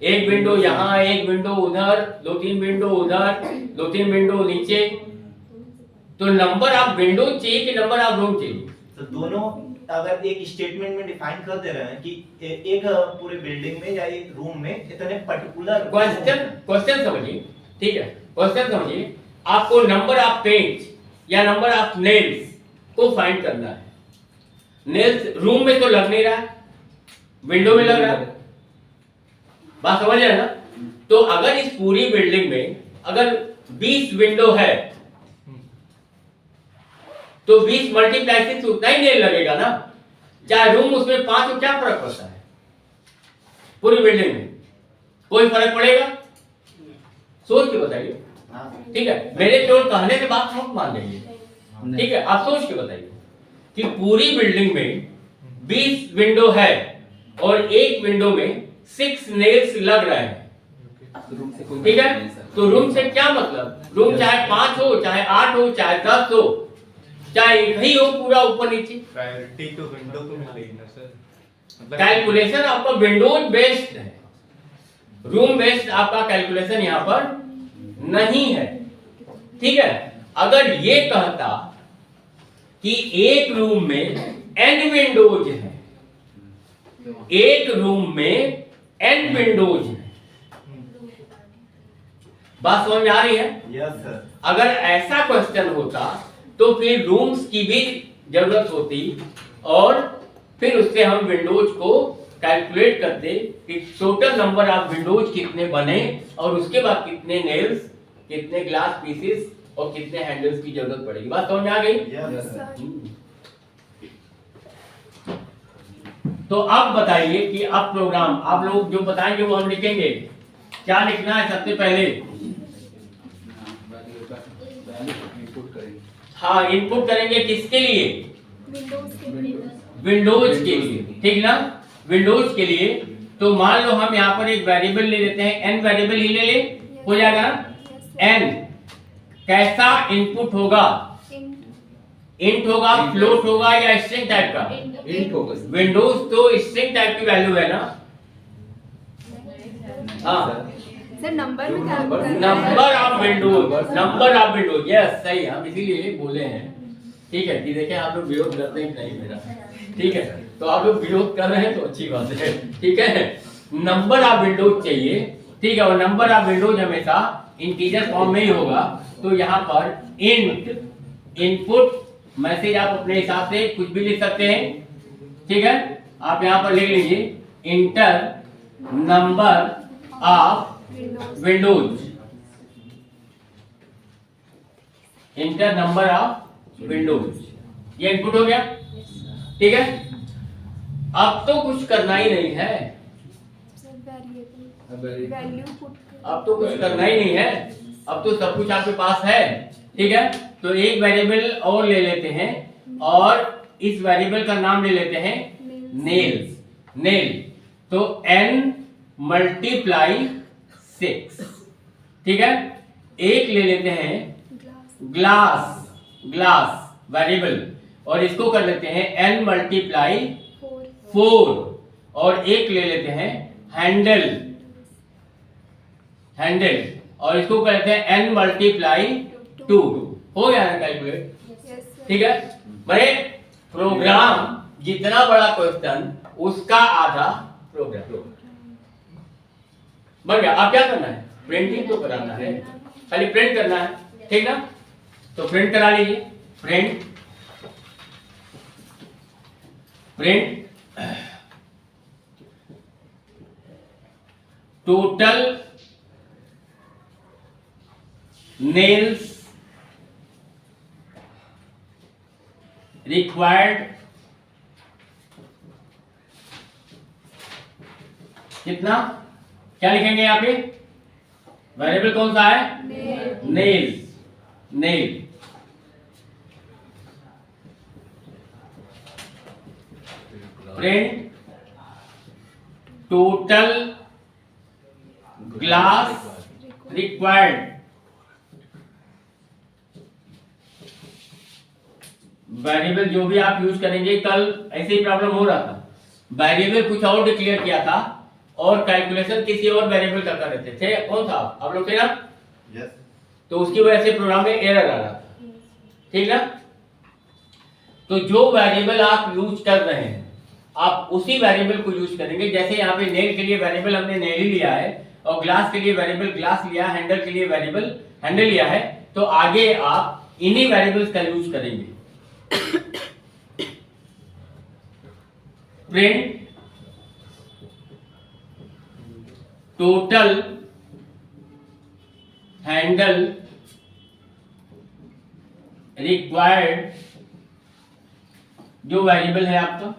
एक विंडो यहाँ, एक विंडो उधर, 2-3 विंडो उधर, 2-3 विंडो नीचे, तो नंबर ऑफ विंडो चाहिए कि नंबर ऑफ रूम चाहिए। तो दोनों अगर एक स्टेटमेंट में डिफाइन कर दे रहे हैं कि एक पूरे बिल्डिंग में या एक रूम में इतने पर्टिकुलर क्वेश्चन समझिए, ठीक है, क्वेश्चन समझिए। आपको नंबर ऑफ पेज या नंबर ऑफ नेल्स को फाइंड करना है। नेल्स रूम में तो लग नहीं रहा है, विंडो में लग रहा है, बात समझ रहे हैं ना। तो अगर इस पूरी बिल्डिंग में अगर 20 विंडो है तो 20 मल्टीप्लाई से उतना ही नेल लगेगा ना, चाहे रूम उसमें 5 हो, क्या फर्क पड़ता है पूरी बिल्डिंग में? कोई फर्क पड़ेगा? सोच के बताइए। ठीक है, मेरे केवल कहने के बाद मत मान लीजिए। ठीक है, आप सोच के बताइए कि पूरी बिल्डिंग में 20 विंडो है और एक विंडो में 6 नेल्स लग रहे हैं। ठीक है, तो रूम से क्या मतलब? रूम चाहे 5 हो, चाहे 8 हो, चाहे 10 हो, चाहे एक ही हो पूरा ऊपर नीचे, प्रायोरिटी तो विंडो को मिल रही है ना सर। मतलब कैलकुलेशन आपका विंडोज बेस्ड है, रूम बेस्ड आपका कैलकुलेशन यहाँ पर नहीं है। ठीक है, अगर ये कहता कि एक रूम में n विंडोज है, एक रूम में n विंडोज है, बात समझ में आ रही है? Yes sir. अगर ऐसा क्वेश्चन होता तो फिर रूम्स की भी जरूरत होती और फिर उससे हम विंडोज को कैलकुलेट करते कि टोटल नंबर ऑफ विंडोज कितने बने और उसके बाद कितने नेल्स, कितने ग्लास पीसेस और कितने हैंडल्स की जरूरत पड़ेगी। बात समझ में आ गई? Yes sir. तो अब बताइए कि अब प्रोग्राम आप लोग जो बताएंगे वो हम लिखेंगे। क्या लिखना है सबसे पहले? हाँ, इनपुट करेंगे किसके लिए? विंडोज के लिए। ठीक ना, विंडोज के लिए। तो मान लो हम यहाँ पर एक वेरिएबल ले लेते हैं, n वेरिएबल ही ले ले, हो जाएगा ना। n कैसा इनपुट होगा? इंट होगा, फ्लोट होगा या स्ट्रिंग टाइप का? इंट होगा। विंडोज तो स्ट्रिंग टाइप की वैल्यू है ना। हाँ, सर नंबर में क्या होता है? Number of Windows, number of Windows. Yes, सही, हम इसीलिए बोले हैं। ठीक है, कि देखें आप लोग विरोध करते हैं कि नहीं मेरा। ठीक है, तो आप लोग विरोध कर रहे हैं तो अच्छी बात है। ठीक है, नंबर ऑफ विंडोज चाहिए। ठीक है, और नंबर ऑफ विंडोज हमेशा इंटीजर फॉर्म में ही होगा। तो यहाँ पर इंट इनपुट मैसेज आप अपने हिसाब से कुछ भी लिख सकते हैं। ठीक है, आप यहाँ पर लिख लीजिए inter number of Windows, inter number of Windows, ये इनपुट हो गया। ठीक है, अब तो कुछ करना ही नहीं है, वैल्यू पुट अब तो कुछ करना ही नहीं है, अब तो सब कुछ आपके पास है। ठीक है, तो एक वेरिएबल और ले लेते हैं और इस वेरिएबल का नाम ले लेते हैं नेल्स, नेल। तो n मल्टीप्लाई 6। ठीक है, एक ले लेते हैं ग्लास, ग्लास वेरिएबल, और इसको कर लेते हैं n मल्टीप्लाई 4, और एक ले लेते हैं हैंडल, हैंडल, और इसको कर लेते हैं n मल्टीप्लाई 2। हो गया ना कैलकुलेट? ठीक है, भाई प्रोग्राम जितना बड़ा क्वेश्चन उसका आधा प्रोग्राम बन गया। अब क्या करना है? प्रिंटिंग तो कराना है, खाली प्रिंट करना है। ठीक ना, तो प्रिंट करा लीजिए। Print print total nails required कितना? क्या लिखेंगे यहाँ पे? वेरिएबल कौन सा है? Nails, nail. Print total glass required. Variable जो भी आप यूज करेंगे, कल ऐसे ही प्रॉब्लम हो रहा था, वेरिएबल कुछ और डिक्लेयर किया था और कैलकुलेशन किसी और वेरिएबल का कर रहे थे। कौन था? आप लोग थे ना? यस। तो उसकी वजह से प्रोग्राम में एरर आ रहा था। ठीक ना, तो जो वेरिएबल आप यूज कर रहे हैं आप उसी वेरिएबल को यूज करेंगे। जैसे यहाँ पे नेल के लिए वेरिएबल हमने नेल ही लिया है और ग्लास के लिए वेरिएबल ग्लास लिया, हैंडल के लिए वेरिएबल हैंडल लिया है, तो आगे आप इन्हीं वेरिएबल्स का यूज करेंगे। प्रिंट टोटल हैंडल रिक्वायर्ड, जो वेरिएबल है आपका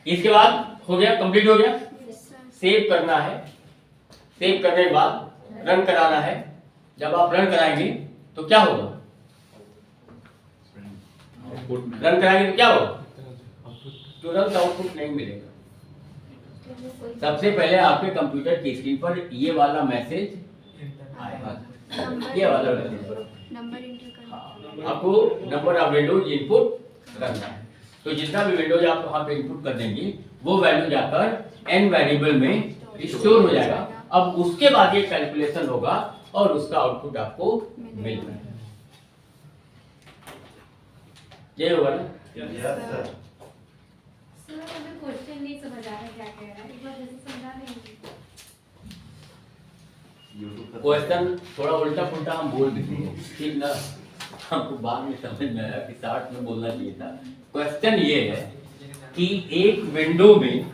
इसके बाद हो गया, कंप्लीट हो गया। सेव करना है, सेव करने के बाद रन कराना है। जब आप रन कराएंगे तो क्या होगा, रन कराएंगे तो क्या होगा, तुरंत आउटपुट नहीं मिलेगा। सबसे पहले आपके कंप्यूटर की स्क्रीन पर ये वाला मैसेज आएगा, ये वाला मैसेज, नंबर इंटर करना। आपको नंबर ऑफ विंडोज इनपुट करना है। तो जितना भी विंडोज आप वहां पे इनपुट कर देंगे वो वैल्यू जाकर एन वेरिएबल में स्टोर हो जाएगा। अब उसके बाद ये कैलकुलेशन होगा और उसका आउटपुट आपको मिल जाएगा। ये होगा ना? Yes sir. सर हमें क्वेश्चन नहीं समझ आ रहा क्या कह रहा है, एक बार जैसे समझा देंगे। क्वेश्चन थोड़ा उल्टा पुल्टा हम बोल देंगे, ठीक ना, हमको बाद में समझ में आया कि 60 में बोलना चाहिए था। क्वेश्चन ये है कि एक विंडो में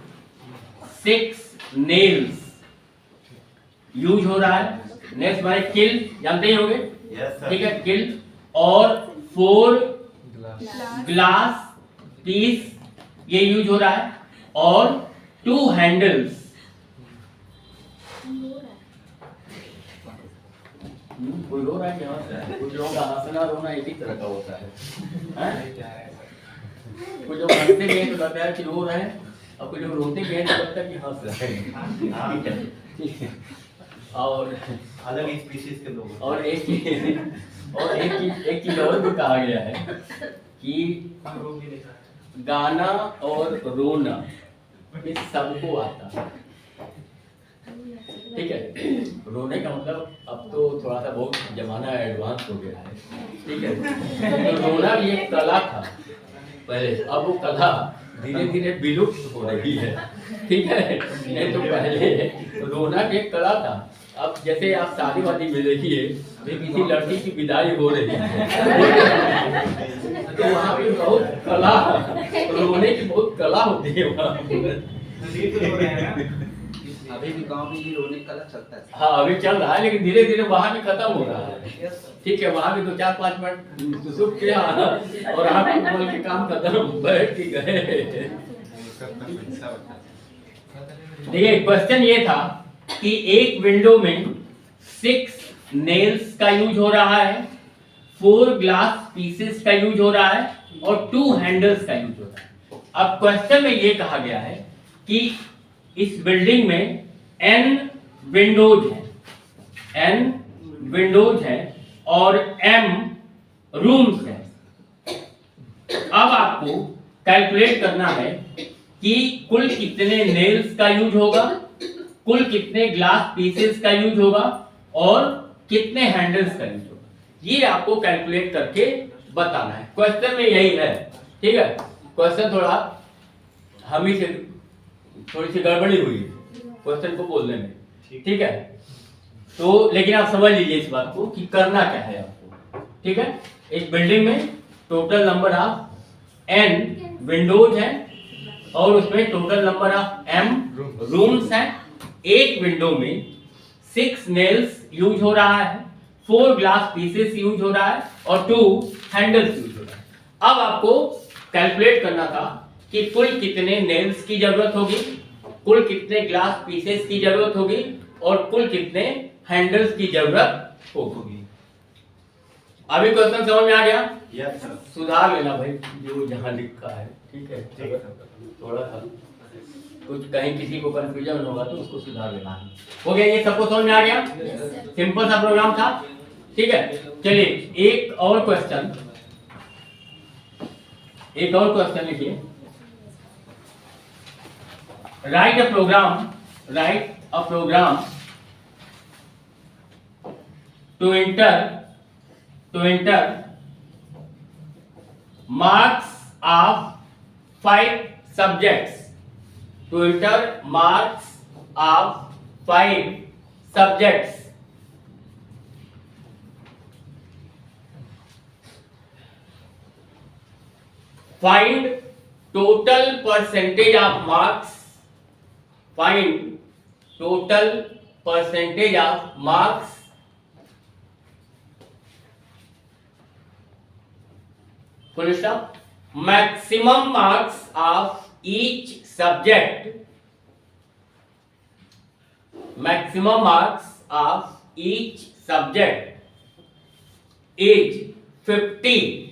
6 नेल्स यूज हो रहा है। नेल्स माने किल, जानते ही होंगे, यस सर। ठीक है, किल, और 4 ग्लास पीस ये यूज हो रहा है, और 2 हैंडल्स, कोई रो रहा है क्या? कुछ लोगों का हंसना रोना एक ही तरह का होता है, हैं? कुछ लोग हंसते गए तो लगता है कि रो रहे हैं, और कुछ लोग रोते गए तो लगता है कि हंस रहे हैं, ठीक है। और अलग स्पीशीज के लोग। और एक चीज और भी कहा गया है कि गाना और रोना इस सबको आता है, ठीक है। रोने का मतलब अब तो थोड़ा सा बहुत जमाना एडवांस हो गया है, ठीक है। तो रोना भी एक कला था पहले, अब वो कला धीरे धीरे विलुप्त हो रही है, ठीक है। नहीं तो पहले रोना भी एक कला था। अब जैसे आप शादी वादी में देखिए, किसी लड़की की विदाई हो रही है तो वहाँ पे बहुत कला, रोने की बहुत कला होती है वहाँ। अभी भी गांव में ये रोने का कला चलता है। हाँ अभी चल रहा है, लेकिन धीरे धीरे वहाँ भी खत्म हो रहा है, ठीक है। वहाँ भी 2-4-5 मिनट सुख के और आप बोल के काम खत्म, बैठ के गए। देखिए क्वेश्चन ये था कि एक विंडो में 6 नेल्स का यूज हो रहा है, 4 ग्लास पीसेस का यूज हो रहा है, और 2 हैंडल्स का यूज हो रहा है। अब क्वेश्चन में ये कहा गया है कि इस बिल्डिंग में n विंडोज हैं और m रूम्स हैं। अब आपको कैलकुलेट करना है कि कुल कितने नेल्स का यूज होगा, कुल कितने ग्लास पीसेस का यूज होगा, और कितने हैंडल्स का यूज होगा। ये आपको कैलकुलेट करके बताना है। क्वेश्चन में यही है, ठीक है। क्वेश्चन थोड़ा हम ही से थोड़ी सी गड़बड़ी हुई क्वेश्चन को बोलने में, ठीक है। तो लेकिन आप समझ लीजिए इस बात को कि करना क्या है आपको, ठीक है। एक बिल्डिंग में total number of n Windows हैं और उसमें total number of m rooms हैं। एक विंडो में 6 नेल्स यूज हो रहा है, 4 ग्लास पीसेस यूज हो रहा है, और 2 हैंडल्स यूज हो रहा है। अब आपको कैलकुलेट करना था कि कुल कितने नेल्स की जरूरत होगी, कुल कितने ग्लास पीसेस की जरूरत होगी, और कुल कितने हैंडल्स की जरूरत होगी। अभी क्वेश्चन समझ में आ गया? Yes sir. सुधार लेना भाई जो जहां लिखा है, ठीक है। थोड़ा सा कुछ कहीं किसी को कंफ्यूजन होगा तो उसको सुधार लेना है। हो गया, ये सबको समझ में आ गया? सिंपल सा प्रोग्राम था, ठीक है। चलिए एक और क्वेश्चन लिखिए। Write a program to enter marks of 5 subjects. To enter marks of 5 subjects. Find total percentage of marks. Find total percentage of marks full stop maximum marks of each subject, maximum marks of each subject is 50.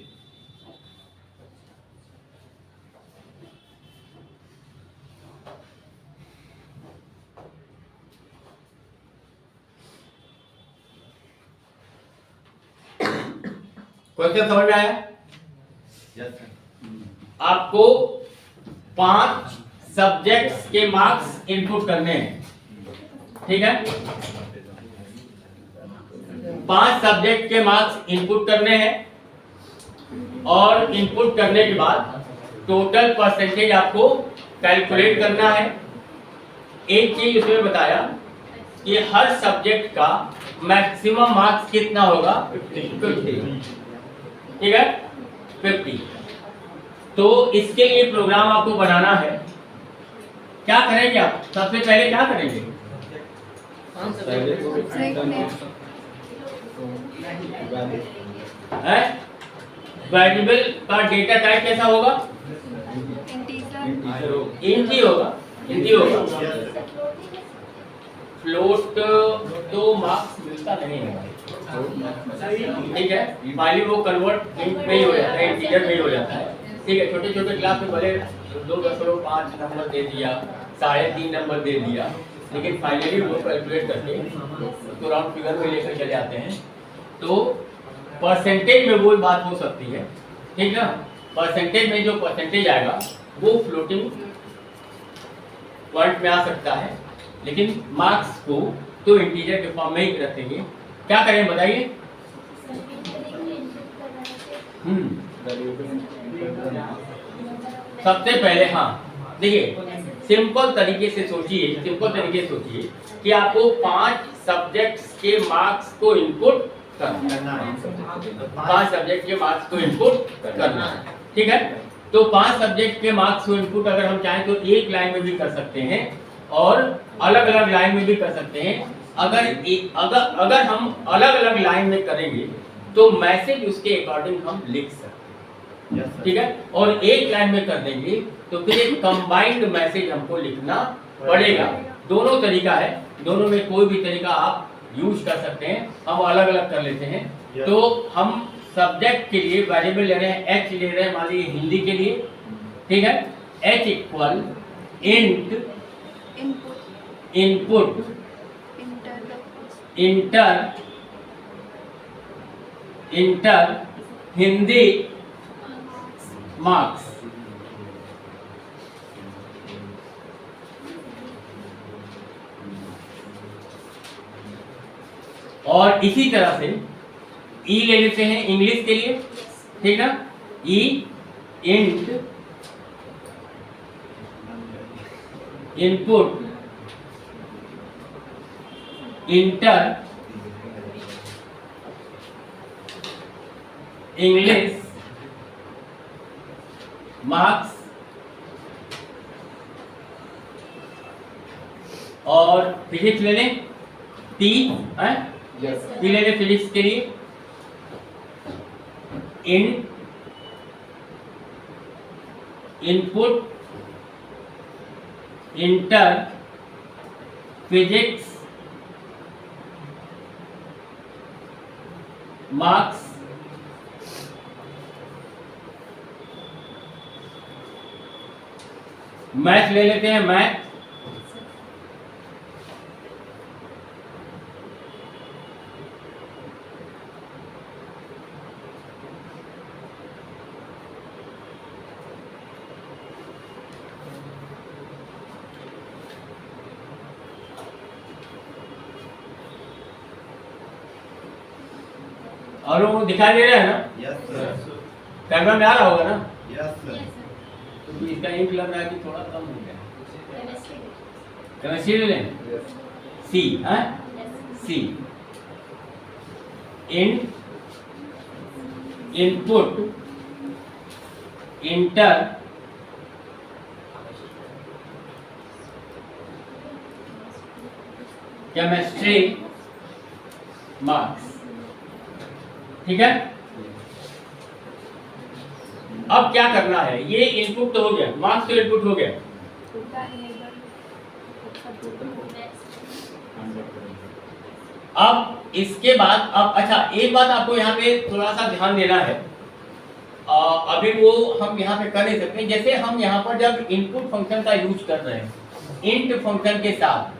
Question समझ में आया? Yes sir. आपको 5 subjects के marks input करने हैं, ठीक है? 5 subject के मार्क्स इनपुट करने हैं और इनपुट करने के बाद टोटल परसेंटेज आपको कैलकुलेट करना है। एक चीज उसमें बताया कि हर सब्जेक्ट का मैक्सिमम मार्क्स कितना होगा, 50, ठीक है, 50। तो इसके लिए प्रोग्राम आपको बनाना है। क्या करेंगे आप? सबसे पहले क्या करेंगे? वेरिएबल का डेटा टाइप कैसा होगा? इंटी होगा, इंटी होगा। फ्लोट तो मार्क्स मिलता नहीं है, ठीक है, फाइनली वो कन्वर्ट इंट में ही हो जाता है, इंटीजर में ही हो जाता है, ठीक है। छोटे छोटे क्लास में भले 2.5 नंबर दे दिया, 3.5 नंबर दे दिया, लेकिन फाइनली वो कैलकुलेट करके तो राउंड फिगर में लेकर चले आते हैं। तो परसेंटेज में वो बात हो सकती है, ठीक ना? परसेंटेज में जो परसेंटेज आएगा वो फ्लोटिंग पॉइंट में आ सकता है, लेकिन मार्क्स को तो इंटीजर के फॉर्म में ही रखेंगे। क्या करें बताइए? सबसे पहले हाँ देखिए, सिंपल तरीके से सोचिए कि आपको 5 सब्जेक्ट्स के मार्क्स को इनपुट करना है, 5 सब्जेक्ट के मार्क्स को इनपुट करना है, ठीक है। तो 5 सब्जेक्ट के मार्क्स को इनपुट अगर हम चाहें तो एक लाइन में भी कर सकते हैं और अलग अलग लाइन में भी कर सकते हैं। अगर हम अलग अलग लाइन में करेंगे तो मैसेज उसके अकॉर्डिंग हम लिख सकते हैं, ठीक है। और एक लाइन में कर देंगे तो फिर एक कंबाइंड मैसेज हमको लिखना पड़ेगा। दोनों तरीका है, दोनों में कोई भी तरीका आप यूज कर सकते हैं। हम अलग अलग कर लेते हैं। तो हम सब्जेक्ट के लिए वेरिएबल ले रहे हैं, एच ले रहे हैं, मान लीजिए हिंदी के लिए, ठीक है। H equal int input inter Hindi marks. और इसी तरह से ई ले लेते हैं इंग्लिश के लिए, ठीक ना। ई इंट इनपुट इंटर इंग्लिश मार्क्स। और फिजिक्स ले लें, टी ले लें फिजिक्स के लिए, input inter physics marks. Math ले लेते हैं, मैथ और वो दिखाई दे रहा है ना? Yes sir. कैमरा में आ रहा होगा ना? Yes sir. तो इसका इंक लग रहा है कि थोड़ा कम हो गया। केमिस्ट्री ले लें, सी है, C input enter chemistry marks, ठीक है। अब क्या करना है, ये इनपुट तो हो गया, मार्क्स तो इनपुट हो गया। अब इसके बाद अब अच्छा एक बात आपको यहाँ पे थोड़ा सा ध्यान देना है, अभी वो हम यहाँ पे कर नहीं सकते। जैसे हम यहाँ पर जब इनपुट फंक्शन का यूज कर रहे हैं इंट फंक्शन के साथ,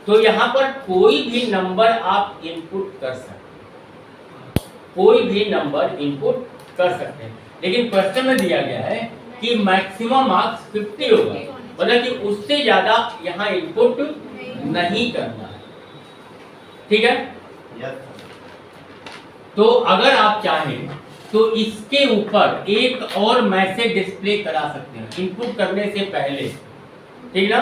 तो यहाँ पर कोई भी नंबर आप इनपुट कर सकते हैं, कोई भी नंबर इनपुट कर सकते हैं, लेकिन क्वेश्चन में दिया गया है कि मैक्सिमम मार्क्स 50 होगा, मतलब कि उससे ज्यादा यहाँ इनपुट नहीं करना है, ठीक है। तो अगर आप चाहें तो इसके ऊपर एक और मैसेज डिस्प्ले करा सकते हैं इनपुट करने से पहले, ठीक ना।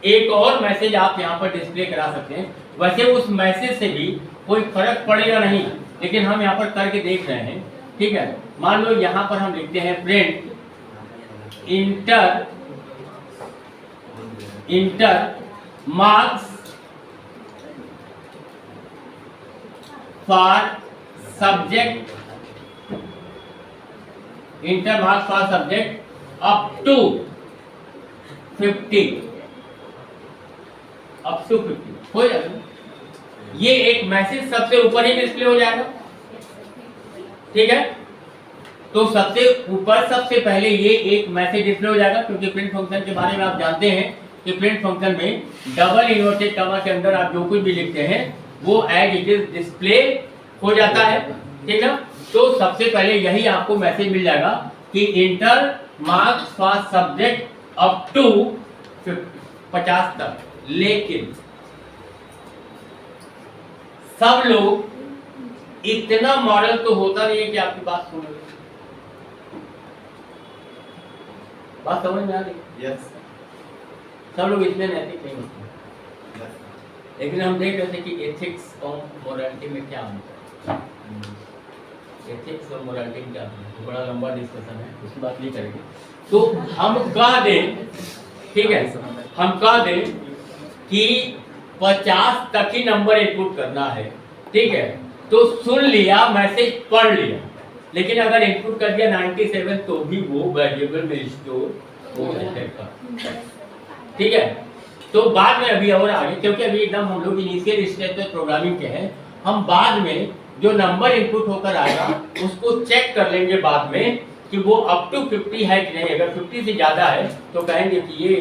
एक और मैसेज आप यहाँ पर डिस्प्ले करा सकते हैं। वैसे उस मैसेज से भी कोई फर्क पड़ेगा नहीं, लेकिन हम यहाँ पर करके देख रहे हैं, ठीक है। मान लो यहाँ पर हम लिखते हैं print enter marks for subject, enter marks for subject up to 50, up to 50 हो जाएगा। ये एक मैसेज सबसे ऊपर ही डिस्प्ले हो जाएगा, ठीक है। तो सबसे ऊपर सबसे पहले ये एक मैसेज डिस्प्ले हो जाएगा, क्योंकि प्रिंट फंक्शन के बारे में आप जानते हैं कि प्रिंट फंक्शन में डबल इन्वर्टेड कॉमा के अंदर आप जो कुछ भी लिखते हैं वो एज इट इज डिस्प्ले हो जाता है, ठीक है। तो सबसे पहले यही आपको मैसेज मिल जाएगा कि enter marks for subject up to 50 तक। लेकिन सब लोग इतना मॉडल तो होता नहीं है कि आपकी बात सुन ले, बात समझ में आ रही? यस। सब लोग इतने नैतिक नहीं होते, लेकिन हम देख रहे थे कि एथिक्स और मोरालिटी में क्या अंतर है। एथिक्स और मोरालिटी में क्या अंतर है, तो बड़ा लंबा डिस्कशन है, उसकी बात नहीं करेंगे। तो हम कह दें, ठीक है, हम कह दें कि 50 तक ही नंबर इनपुट करना है, ठीक है। तो सुन लिया, मैसेज पढ़ लिया, लेकिन अगर इनपुट कर दिया 97 तो भी वो वेरिएबल में स्टोर हो जाएगा, ठीक है। तो बाद में अभी और आगे, क्योंकि अभी एकदम हम लोग इनिशियल स्टेज पे प्रोग्रामिंग के हैं, हम बाद में जो नंबर इनपुट होकर आएगा उसको चेक कर लेंगे बाद में कि वो अप टू 50 है कि नहीं। अगर 50 से ज्यादा है तो कहेंगे कि ये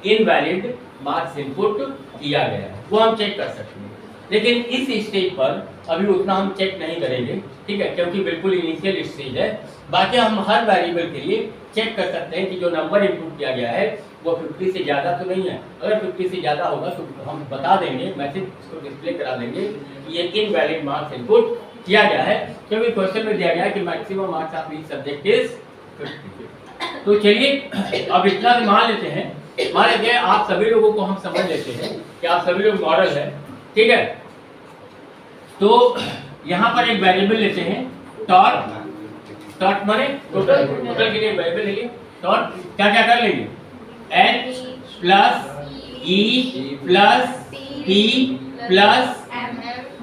इनवैलिड मार्क्स इनपुट किया गया है, वो हम चेक कर सकते हैं। लेकिन इस स्टेज पर अभी उतना हम चेक नहीं करेंगे, ठीक है, क्योंकि बिल्कुल इनिशियल स्टेज है। बाकी हम हर वेरिएबल के लिए चेक कर सकते हैं कि जो नंबर इनपुट किया गया है वो 50 से ज़्यादा तो नहीं है। अगर 50 से ज़्यादा होगा तो हम बता देंगे, मैसेज को डिस्प्ले करा देंगे कि ये इनवैलिड मार्क्स इनपुट किया गया है, क्योंकि क्वेश्चन में दिया गया है कि maximum marks of each subject is 50। तो चलिए अब इतना मान लेते हैं, मान लेते हैं आप सभी लोगों को हम समझ लेते हैं कि आप सभी लोग मॉडल है, ठीक है। तो यहाँ पर एक वेरिएबल लेते हैं टॉट, टॉट माने टोटल, टोटल के लिए वेरिएबल लेंगे टॉट। क्या क्या कर लेंगे, h plus e plus p plus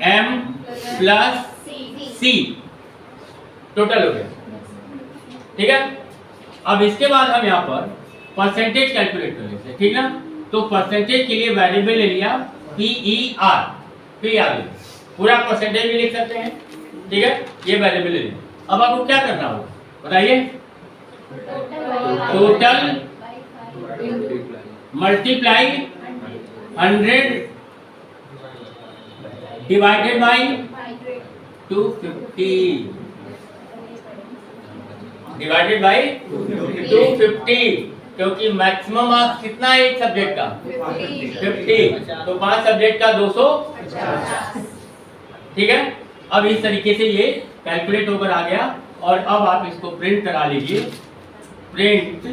m plus c, total हो गया, ठीक है। अब इसके बाद हम यहाँ पर परसेंटेज कैलकुलेट कर लेते हैं, ठीक है। तो परसेंटेज के लिए वेरिएबल ले लिया PER, पूरा परसेंटेज भी लिख सकते हैं, ठीक है। ये वेरिएबल ले लिया। अब आपको क्या करना होगा बताइए, total multiply 100 divided by 250, divided by 250, क्योंकि मैक्सिमम मार्क्स कितना है एक सब्जेक्ट का 50, तो 5 सब्जेक्ट का 250, ठीक है। अब इस तरीके से ये कैलकुलेट होकर आ गया, और अब आप इसको प्रिंट करा लीजिए, print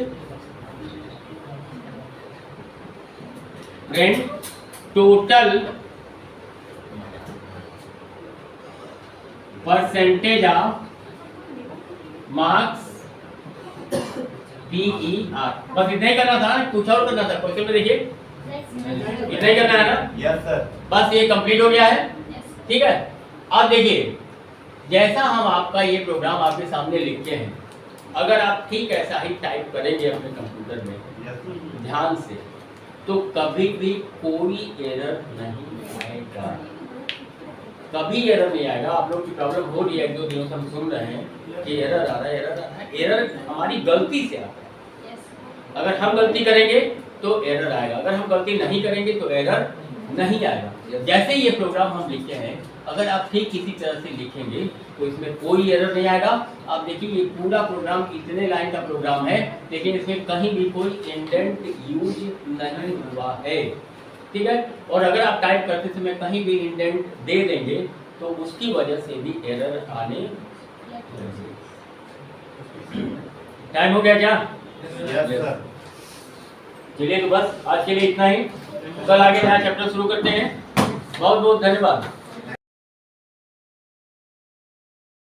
total percentage of marks PER। बस इतना ही करना था, कुछ और करना था क्वेश्चन में, देखिए इतना ही करना है ना। Yes sir. बस ये कंप्लीट हो गया है, ठीक है। अब देखिए जैसा हम आपका ये प्रोग्राम आपके सामने लिखते हैं, अगर आप ठीक ऐसा ही टाइप करेंगे अपने कंप्यूटर में ध्यान से, तो कभी भी कोई एरर नहीं आएगा, कभी एरर नहीं आएगा। आप लोग की प्रॉब्लम हो रही है, 1-2 दिनों से हम सुन रहे हैं कि एरर आ रहा है, एरर आ रहा है। एरर हमारी गलती से आता है। अगर हम गलती करेंगे तो एरर आएगा, अगर हम गलती नहीं करेंगे तो एरर नहीं आएगा। जैसे ये प्रोग्राम हम लिखे हैं, अगर आप ठीक किसी तरह से लिखेंगे तो इसमें कोई एरर नहीं आएगा। आप देखिए ये पूरा प्रोग्राम इतने लाइन का प्रोग्राम है, लेकिन इसमें कहीं भी कोई इंडेंट यूज नहीं हुआ है, ठीक है। और अगर आप टाइप करते समय कहीं भी इंडेंट दे देंगे तो उसकी वजह से भी एरर आने। टाइम हो गया क्या? Yes sir. चलिए तो बस आज के लिए इतना ही, कल आगे नया चैप्टर शुरू करते हैं। बहुत बहुत धन्यवाद।